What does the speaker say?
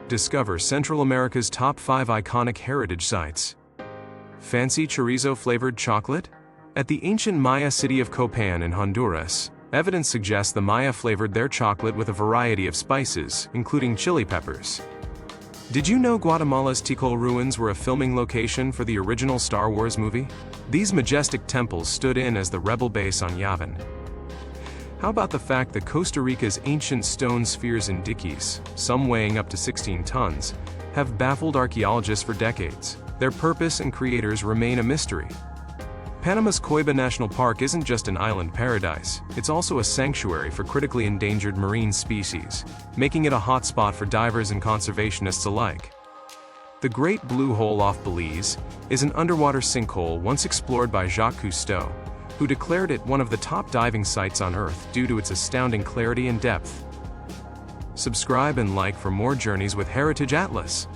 Discover Central America's top 5 iconic heritage sites. Fancy chorizo-flavored chocolate? At the ancient Maya city of Copan in Honduras, evidence suggests the Maya flavored their chocolate with a variety of spices, including chili peppers. Did you know Guatemala's Tikal ruins were a filming location for the original Star Wars movie? These majestic temples stood in as the rebel base on Yavin. How about the fact that Costa Rica's ancient stone spheres and dikis, some weighing up to 16 tons, have baffled archaeologists for decades? Their purpose and creators remain a mystery. Panama's Coiba National Park isn't just an island paradise, it's also a sanctuary for critically endangered marine species, making it a hotspot for divers and conservationists alike. The Great Blue Hole off Belize is an underwater sinkhole once explored by Jacques Cousteau, who declared it one of the top diving sites on Earth due to its astounding clarity and depth. Subscribe and like for more journeys with Heritage Atlas.